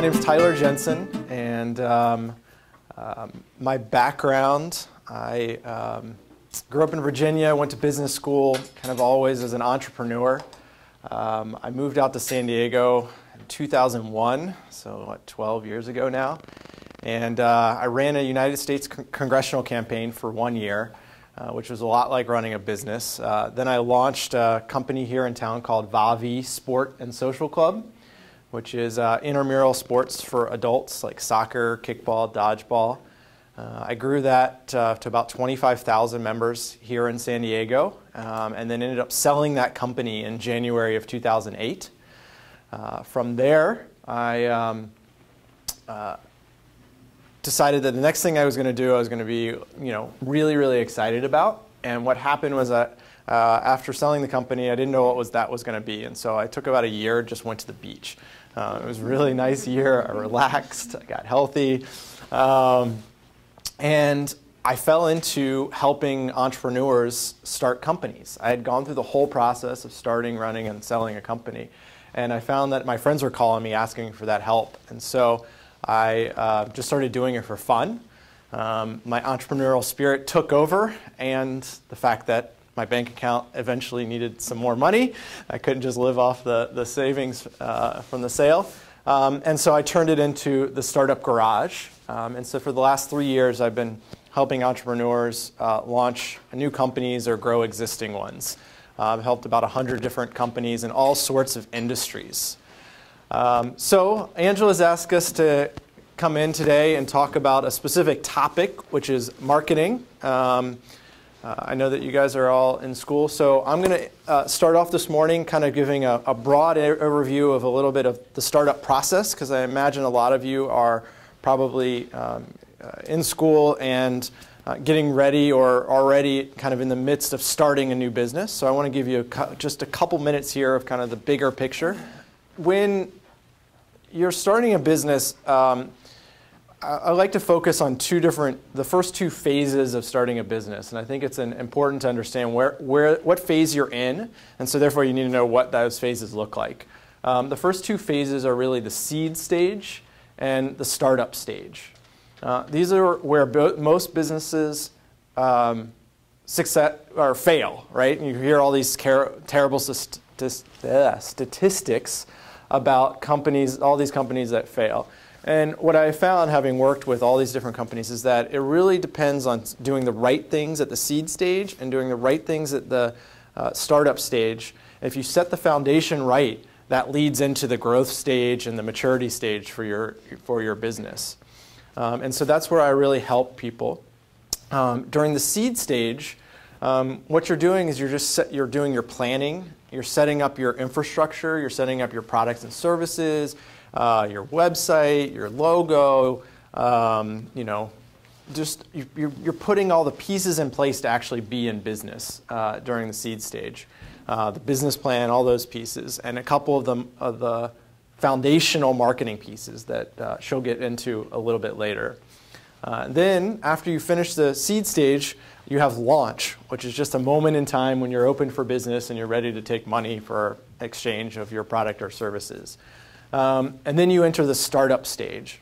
name's Tyler Jensen, and my background, I grew up in Virginia, went to business school, kind of always as an entrepreneur. I moved out to San Diego in 2001, so what, 12 years ago now, and I ran a United States congressional campaign for 1 year, which was a lot like running a business. Then I launched a company here in town called Vavi Sport and Social Club, which is intramural sports for adults like soccer, kickball, dodgeball. I grew that to about 25,000 members here in San Diego, and then ended up selling that company in January of 2008. From there, I decided that the next thing I was going to do, I was going to be, really, really excited about. And what happened was that after selling the company, I didn't know what that was going to be, and so I took about a year, just went to the beach. It was a really nice year. I relaxed, I got healthy, and I fell into helping entrepreneurs start companies. I had gone through the whole process of starting, running, and selling a company, and I found that my friends were calling me asking for that help, and so I just started doing it for fun. My entrepreneurial spirit took over, and the fact that my bank account eventually needed some more money. I couldn't just live off the savings from the sale. And so I turned it into the Startup Garage. And so for the last 3 years, I've been helping entrepreneurs launch new companies or grow existing ones. I've helped about 100 different companies in all sorts of industries. So Angela's asked us to come in today and talk about a specific topic, which is marketing. I know that you guys are all in school, so I'm going to start off this morning kind of giving a broad overview of a little bit of the startup process, because I imagine a lot of you are probably in school and getting ready or already kind of in the midst of starting a new business. So I want to give you just a couple minutes here of kind of the bigger picture. When you're starting a business, I like to focus on the first two phases of starting a business, and I think it's important to understand what phase you're in, and so therefore you need to know what those phases look like. The first two phases are really the seed stage and the startup stage. These are where most businesses success or fail, right? And you hear all these terrible statistics about companies, all these companies that fail. And what I found, having worked with all these different companies, is that it really depends on doing the right things at the seed stage and doing the right things at the startup stage. If you set the foundation right, that leads into the growth stage and the maturity stage for your business. And so that's where I really help people. During the seed stage, what you're doing is you're doing your planning, you're setting up your infrastructure, you're setting up your products and services, your website, your logo, you're putting all the pieces in place to actually be in business during the seed stage. The business plan, all those pieces, and a couple of the foundational marketing pieces that she'll get into a little bit later. Then, after you finish the seed stage, you have launch, which is just a moment in time when you're open for business and you're ready to take money for exchange of your product or services. And then you enter the startup stage.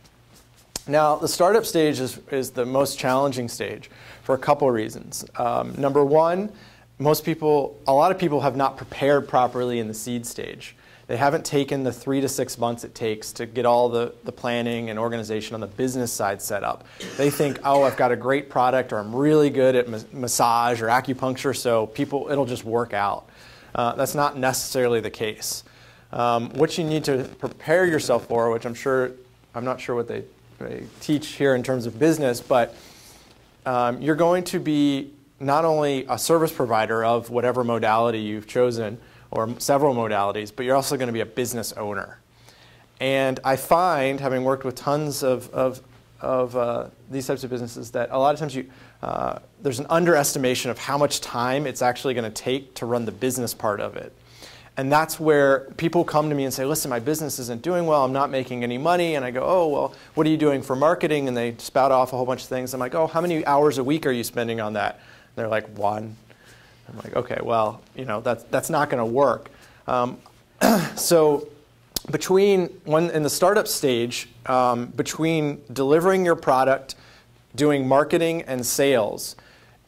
Now, the startup stage is the most challenging stage for a couple of reasons. Number one, a lot of people have not prepared properly in the seed stage. They haven't taken the 3 to 6 months it takes to get all the planning and organization on the business side set up. They think, oh, I've got a great product, or I'm really good at massage or acupuncture, so it'll just work out. That's not necessarily the case. What you need to prepare yourself for, which I'm not sure what they teach here in terms of business, but you're going to be not only a service provider of whatever modality you've chosen, or several modalities, but you're also going to be a business owner. And I find, having worked with tons of these types of businesses, that a lot of times there's an underestimation of how much time it's actually going to take to run the business part of it. And that's where people come to me and say, listen, my business isn't doing well, I'm not making any money. And I go, oh, well, what are you doing for marketing? And they spout off a whole bunch of things. I'm like, oh, how many hours a week are you spending on that? And they're like, 1. I'm like, okay, well, that's not going to work. So in the startup stage, between delivering your product, doing marketing and sales,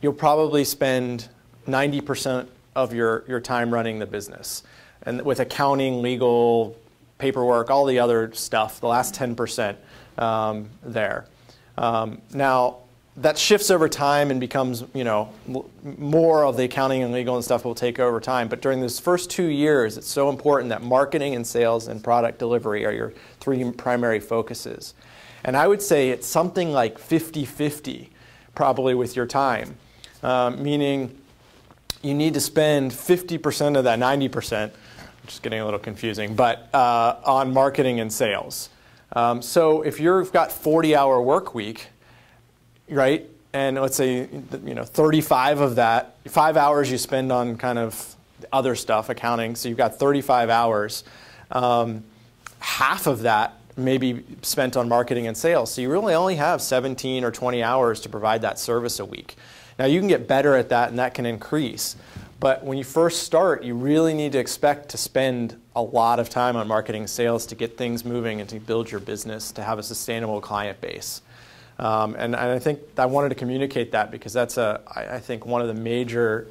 you'll probably spend 90% of your time running the business. And with accounting, legal, paperwork, all the other stuff, the last 10% there. Now, that shifts over time and becomes, more of the accounting and legal and stuff will take over time. But during those first 2 years, it's so important that marketing and sales and product delivery are your 3 primary focuses. And I would say it's something like 50-50 probably with your time, meaning you need to spend 50% of that 90%, which is getting a little confusing, but on marketing and sales. So if you've got 40-hour work week, right, and let's say 35 of that, 5 hours you spend on kind of other stuff, accounting, so you've got 35 hours. Half of that may be spent on marketing and sales. So you really only have 17 or 20 hours to provide that service a week. Now you can get better at that and that can increase. But when you first start, you really need to expect to spend a lot of time on marketing and sales to get things moving and to build your business, to have a sustainable client base. And I think I wanted to communicate that because that's, I think, one of the major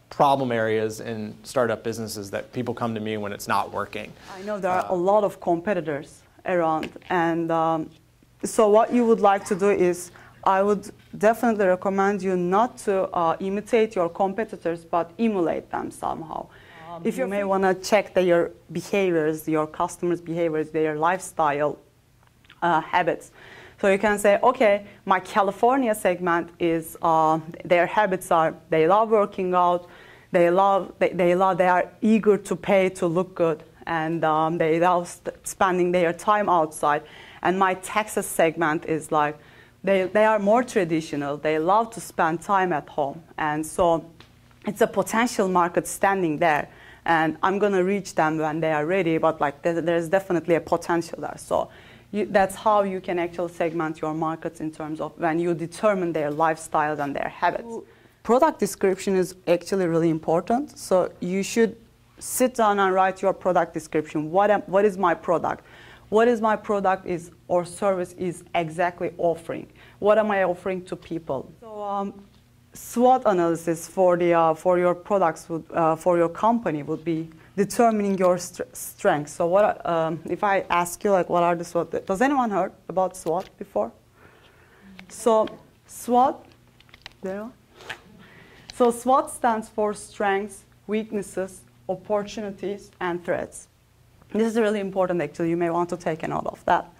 problem areas in startup businesses that people come to me when it's not working. I know there are a lot of competitors around. And so what you would like to do is, I would definitely recommend you not to imitate your competitors, but emulate them somehow. If you may want to check their behaviors, your customers' behaviors, their lifestyle habits. So you can say, okay, my California segment is, their habits are, they love working out, they are eager to pay to look good, and they love spending their time outside. And my Texas segment is like, they are more traditional. They love to spend time at home. And so it's a potential market standing there. And I'm going to reach them when they are ready. But like there's definitely a potential there. So that's how you can actually segment your markets in terms of when you determine their lifestyles and their habits. Product description is actually really important. So you should sit down and write your product description. What is my product? What is my product is or service is exactly offering? What am I offering to people? So SWOT analysis for your products for your company would be determining your strengths. So what if I ask you like what are the SWOT? Does anyone heard about SWOT before? So SWOT, there. So SWOT stands for strengths, weaknesses, opportunities, and threats. This is really important, actually. You may want to take a note of that.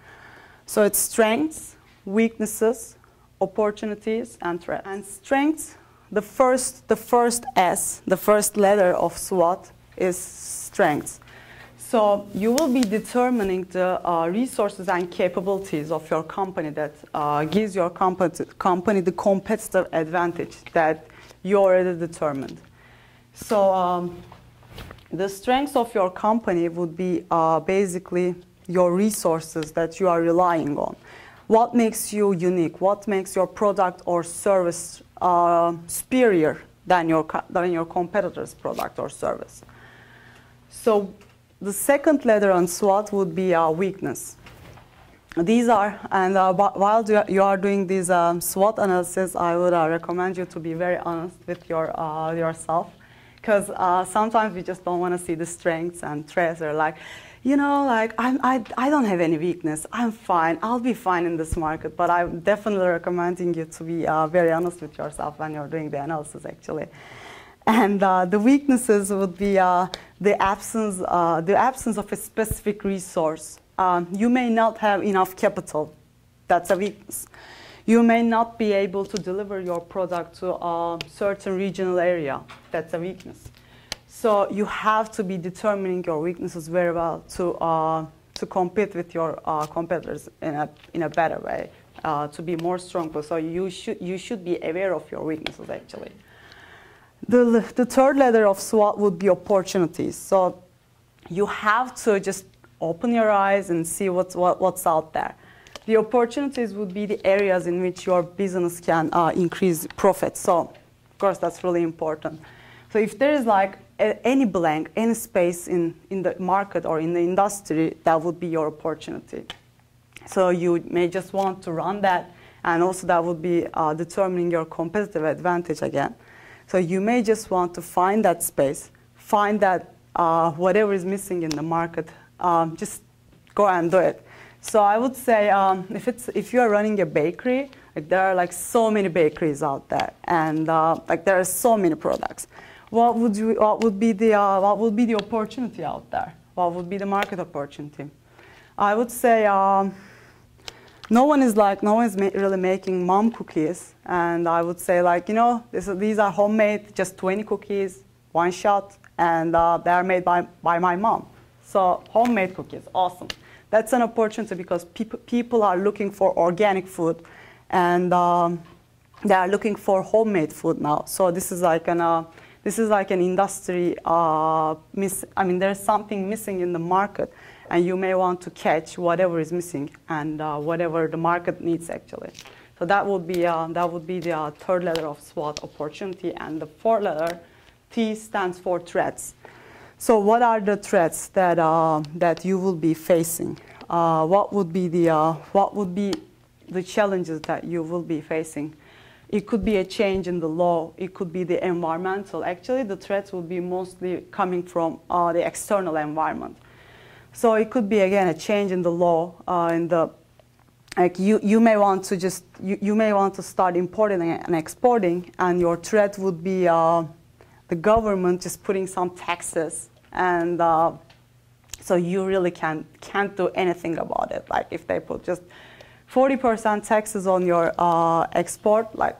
So it's strengths, weaknesses, opportunities, and threats. And strengths, the first S, the first letter of SWOT is strengths. So you will be determining the resources and capabilities of your company that gives your company the competitive advantage that you already determined. So the strengths of your company would be basically your resources that you are relying on. What makes you unique? What makes your product or service superior than your competitor's product or service? So the second letter on SWOT would be weakness. These are, and while you are doing this SWOT analysis, I would recommend you to be very honest with yourself. Because sometimes we just don't want to see the strengths and threats. Or like, I don't have any weakness. I'm fine. I'll be fine in this market. But I'm definitely recommending you to be very honest with yourself when you're doing the analysis, actually. And the weaknesses would be the absence of a specific resource. You may not have enough capital. That's a weakness. You may not be able to deliver your product to a certain regional area. That's a weakness. So you have to be determining your weaknesses very well to compete with your competitors in a better way, to be more stronger. So you should be aware of your weaknesses, actually. The third letter of SWOT would be opportunities. So you have to just open your eyes and see what's out there. The opportunities would be the areas in which your business can increase profit. So, of course, that's really important. So if there is like any blank, any space in the market or in the industry, that would be your opportunity. So you may just want to run that, and also that would be determining your competitive advantage again. So you may just want to find that space, find that whatever is missing in the market, just go and do it. So I would say if you are running a bakery, like there are like so many bakeries out there, and like there are so many products. What would be the opportunity out there? What would be the market opportunity? I would say no one is really making mom cookies, and I would say like, you know, these are homemade, just 20 cookies, one shot, and they are made by my mom. So homemade cookies, awesome. That's an opportunity because people are looking for organic food, and they are looking for homemade food now. So this is like an industry. There's something missing in the market, and you may want to catch whatever is missing and whatever the market needs actually. So that would be the third letter of SWOT, opportunity, and the fourth letter, T, stands for threats. So what are the threats that you will be facing? What would be the challenges that you will be facing? It could be a change in the law. It could be the environmental. Actually, the threats will be mostly coming from the external environment. So it could be again a change in the law. You may want to start importing and exporting, and your threat would be the government just putting some taxes, and so you really can't do anything about it. Like if they put just 40% taxes on your export, like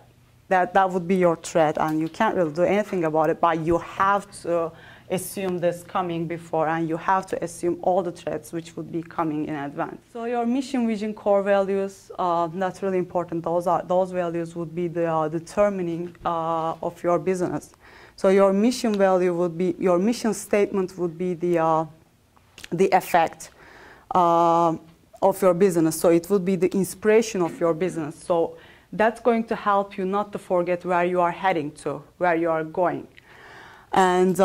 that would be your threat, and you can't really do anything about it. But you have to assume this coming before, and you have to assume all the threats which would be coming in advance. So your mission, vision, core values, that's really important. Those values would be the determining of your business. So your mission value would be, your mission statement would be the effect of your business. So it would be the inspiration of your business. So that's going to help you not to forget where you are heading to, where you are going. And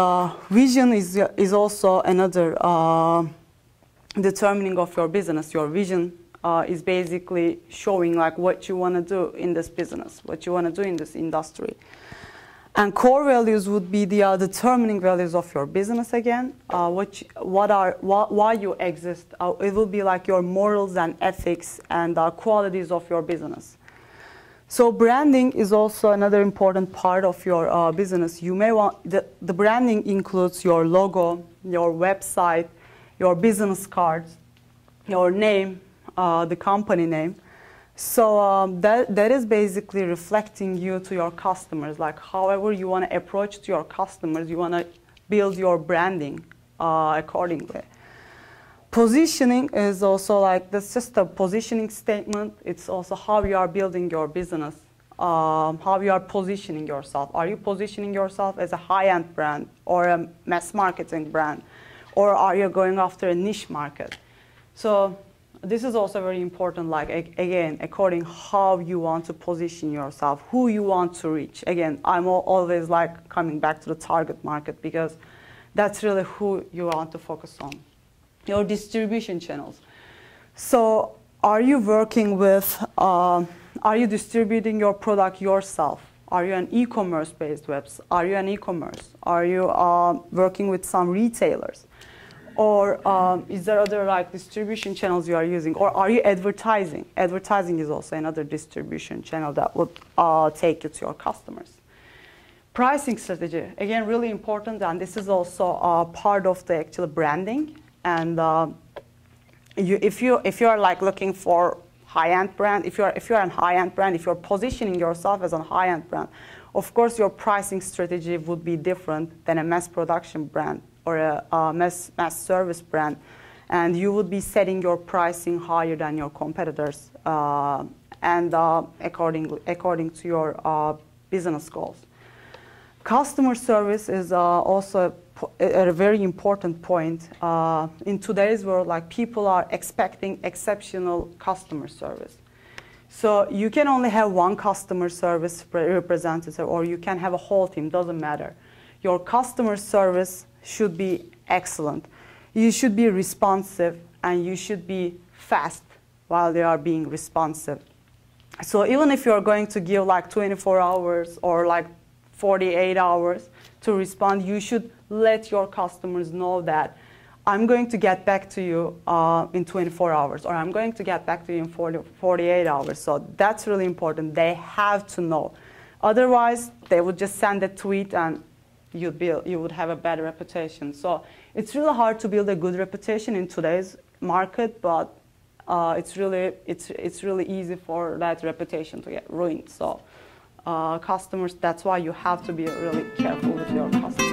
vision is also another determining of your business. Your vision is basically showing like what you want to do in this business, what you want to do in this industry. And core values would be the determining values of your business again. Why you exist. It will be like your morals and ethics and qualities of your business. So branding is also another important part of your business. You may want the branding includes your logo, your website, your business cards, your name, the company name. So that is basically reflecting you to your customers. Like however you want to approach to your customers, you want to build your branding accordingly. Positioning is also like, that's just a positioning statement. It's also how you are building your business, how you are positioning yourself. Are you positioning yourself as a high-end brand or a mass marketing brand? Or are you going after a niche market? So this is also very important, like again, according how you want to position yourself, who you want to reach. Again, I'm always like coming back to the target market because that's really who you want to focus on. Your distribution channels. So are you working with, are you distributing your product yourself? Are you an e-commerce based website? Are you an e-commerce? Are you working with some retailers? Or is there other like distribution channels you are using? Or are you advertising? Advertising is also another distribution channel that would take you to your customers. Pricing strategy, again, really important, and this is also part of the actual branding. And if you are like looking for high-end brand, if you're a high-end brand, if you're positioning yourself as a high-end brand, of course your pricing strategy would be different than a mass production brand or a mass service brand, and you would be setting your pricing higher than your competitors, and according to your business goals. Customer service is also a very important point. In today's world, like people are expecting exceptional customer service. So you can only have one customer service representative, or you can have a whole team, doesn't matter. Your customer service should be excellent. You should be responsive, and you should be fast while they are being responsive. So even if you're going to give like 24 hours or like 48 hours to respond, you should let your customers know that I'm going to get back to you in 24 hours, or I'm going to get back to you in 48 hours. So that's really important. They have to know. Otherwise, they would just send a tweet and you would have a bad reputation. So it's really hard to build a good reputation in today's market, but it's really easy for that reputation to get ruined. So customers, that's why you have to be really careful with your customers.